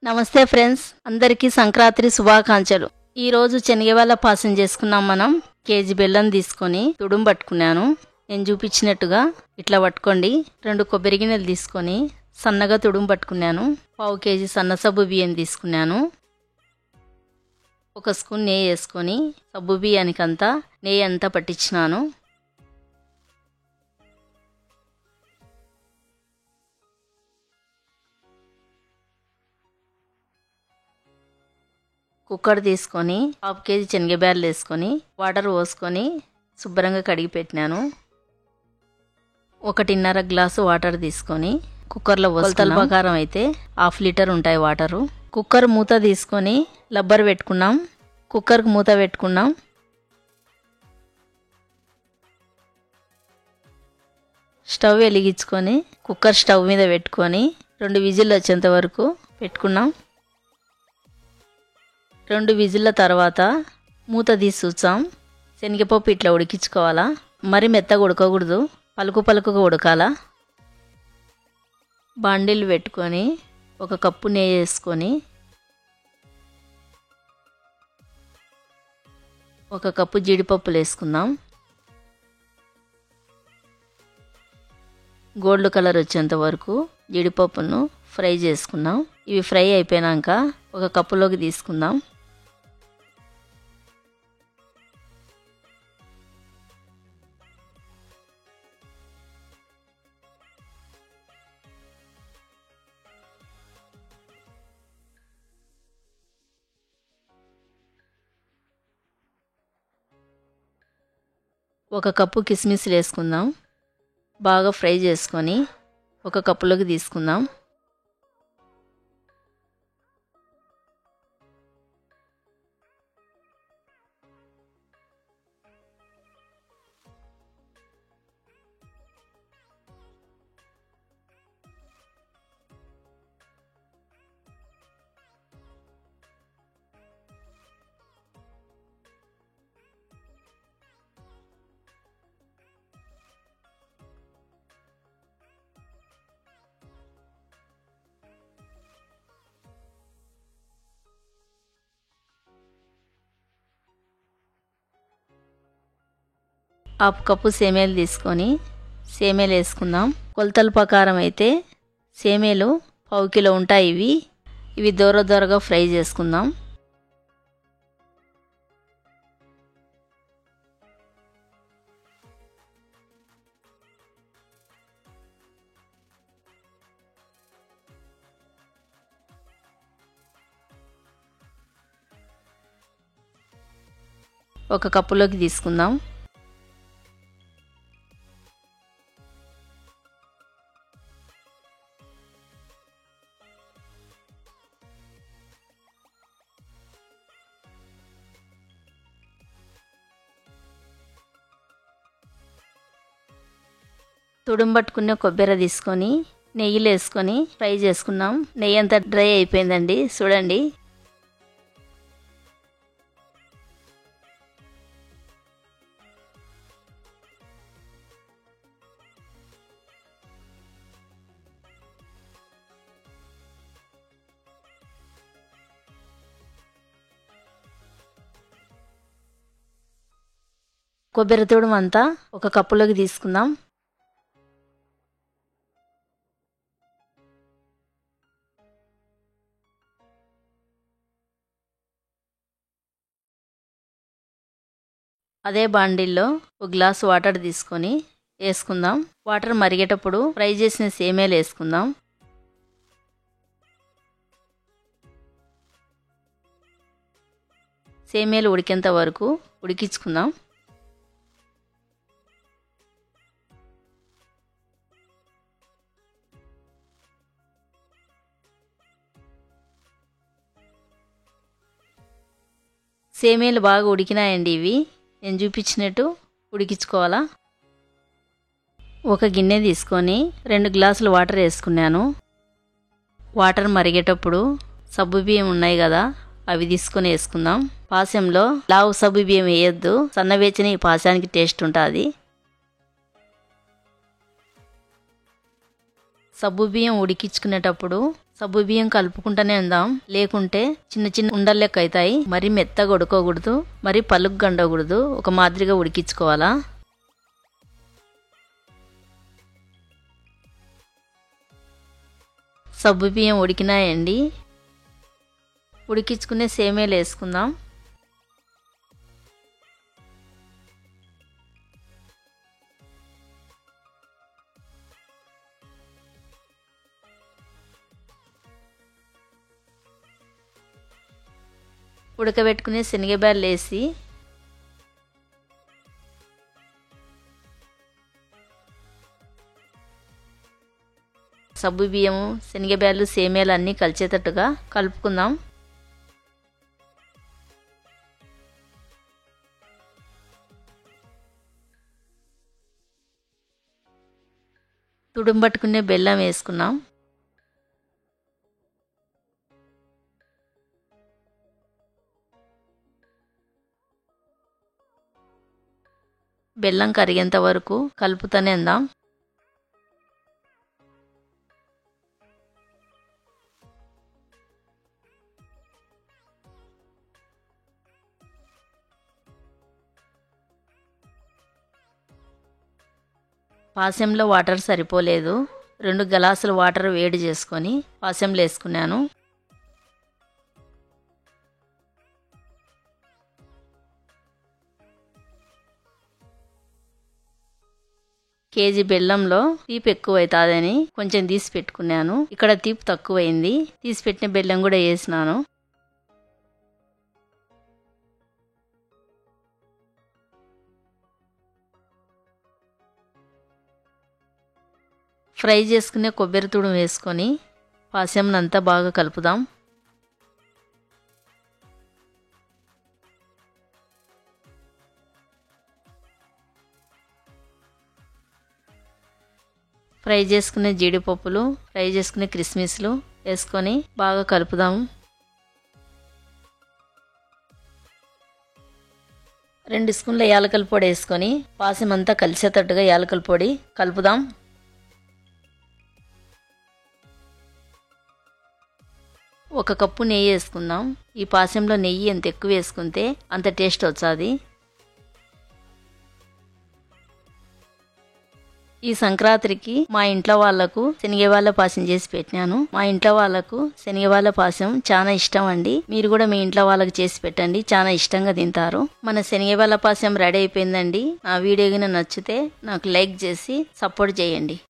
నమస్తే ఫ్రెండ్స్, అందరికీ సంక్రాంతి శుభాకాంక్షలు. ఈ రోజు శనగవాళ్ళ పాసం చేసుకున్నాం. మనం కేజీ బెల్లం తీసుకొని తుడుం పట్టుకున్నాను. నేను చూపించినట్టుగా ఇట్లా పట్టుకోండి. 2 కొబ్బరి గిన్నెలు తీసుకొని సన్నగా తుడుం పట్టుకున్నాను. 1/2 కేజీ సన్న సబ్బు బియ్యం తీసుకున్నాను. 1 స్పూన్ నెయ్యి వేసుకొని సబ్బు బియ్యానికంతా నెయ్యి అంతా పట్టించినాను. కుక్కర్ తీసుకొని 1/2 కేజీ శనగబ్యాళ్ళు వేసుకొని వాటర్ పోసుకొని శుభ్రంగా కడిగి పెట్టినాను. 1.5 గ్లాసు వాటర్ తీసుకొని కుక్కర్లో కొలతల ప్రకారం అయితే 1/2 లీటర్ ఉంటాయి వాటరు. కుక్కర్ మూత తీసుకొని రబ్బర్ పెట్టుకున్నాం. కుక్కర్కి మూత పెట్టుకున్నాం. స్టవ్ వెలిగించుకొని కుక్కర్ స్టవ్ మీద పెట్టుకొని 2 విజిల్లు వచ్చేంత వరకు పెట్టుకున్నాం. 2 విజిల్ల తర్వాత మూత తీసి చూసాం. శనగపప్పు ఇట్లా ఉడికించుకోవాలా, మరి మెత్తగా ఉడకకూడదు, పలుకుగా ఉడకాలా. బాండిల్ పెట్టుకొని 1 కప్పు నెయ్యి వేసుకొని 1 కప్పు జీడిపప్పులు వేసుకుందాం. గోల్డ్ కలర్ వచ్చేంత వరకు జీడిపప్పును ఫ్రై చేసుకుందాం. ఇవి ఫ్రై అయిపోయాక 1 కప్పులోకి తీసుకుందాం. ఒక కప్పు కిస్మిస్లు వేసుకుందాం. బాగా ఫ్రై చేసుకొని 1 కప్పులోకి తీసుకుందాం. హాఫ్ కప్పు సేమియాలు తీసుకొని సేమియాలు వేసుకుందాం. కొలతల ప్రకారం అయితే సేమియాలు 1/2 కిలో ఉంటాయి. ఇవి దూరగా ఫ్రై చేసుకుందాం. ఒక కప్పులోకి తీసుకుందాం. తుడుం పట్టుకున్న కొబ్బరి తీసుకొని నెయ్యిలో వేసుకొని ఫ్రై చేసుకున్నాం. నెయ్యి అంతా డ్రై అయిపోయిందండి, చూడండి. కొబ్బరి తుడుం అంతా 1 కప్పులోకి తీసుకుందాం. అదే బాండిల్లో 1 గ్లాసు వాటర్ తీసుకొని వేసుకుందాం. వాటర్ మరిగేటప్పుడు ఫ్రై చేసిన సేమియాలు వేసుకుందాం. సేమియాలు ఉడికేంత వరకు ఉడికించుకుందాం. సేమియాలు బాగా ఉడికినాయండి. ఇవి నేను చూపించినట్టు ఉడికించుకోవాలా. 1 గిన్నె తీసుకొని 2 గ్లాసులు వాటర్ వేసుకున్నాను. వాటర్ మరిగేటప్పుడు సబ్బు బియ్యం ఉన్నాయి కదా, అవి తీసుకొని వేసుకుందాం. పాశంలో లావు సబ్బు బియ్యం వేయొద్దు, సన్నవేచిన ఈ పాశానికి టేస్ట్ ఉంటుంది. సబ్బు బియ్యం ఉడికించుకునేటప్పుడు సబ్బు బియ్యం కలుపుకుంటూనే ఉందాం, లేకుంటే చిన్న చిన్న ఉండలు లెక్క అవుతాయి. మరి మెత్తగా ఉడకకూడదు, మరి పలుకు గండకూడదు, ఒక మాదిరిగా ఉడికించుకోవాలా. సబ్బు బియ్యం ఉడికినాయండి. ఉడికించుకునే సేమియాలు వేసుకుందాం. ఉడకబెట్టుకునే శనగబ్యాళ్ళు వేసి సబ్బు బియ్యము, శనగబ్యాళ్ళు, సేమియాలు అన్నీ కలిసేటట్టుగా కలుపుకుందాం. తుడుంబట్టుకునే బెల్లం వేసుకున్నాం. బెల్లం కరిగేంత వరకు కలుపుతూనే ఉందాం. పాశంలో వాటర్ సరిపోలేదు. 2 గ్లాసుల వాటర్ వేడి చేసుకొని పాశంలో వేసుకున్నాను. కేజీ బెల్లంలో తీపి ఎక్కువ అవుతుందని కొంచెం తీసి పెట్టుకున్నాను. ఇక్కడ తీపి తక్కువైంది, తీసి పెట్టిన బెల్లం కూడా వేసినాను. ఫ్రై చేసుకునే కొబ్బరి తుడుము వేసుకొని పాశంనంతా బాగా కలుపుదాం. ఫ్రై చేసుకునే జీడిపప్పులు, ఫ్రై చేసుకునే కిస్మిస్లు వేసుకొని బాగా కలుపుదాం. 2 స్పూన్ల యాలకల పొడి వేసుకొని పాశం అంతా కలిసేటట్టుగా యాలకల పొడి కలుపుదాం. ఒక కప్పు నెయ్యి వేసుకుందాం. ఈ పాశంలో నెయ్యి ఎంత ఎక్కువ వేసుకుంటే అంత టేస్ట్ వచ్చాది. ఈ సంక్రాంతికి మా ఇంట్లో వాళ్లకు శనగవాళ్ళ పాశం చేసి పెట్టినాను. మా ఇంట్లో వాళ్లకు శనగవాళ్ళ పాశం చాలా ఇష్టం అండి. మీరు కూడా మీ ఇంట్లో వాళ్ళకి చేసి పెట్టండి, చాలా ఇష్టంగా తింటారు. మన శనగవాళ్ళ పాశం రెడీ అయిపోయిందండి. నా వీడియో గిన నచ్చితే నాకు లైక్ చేసి సపోర్ట్ చేయండి.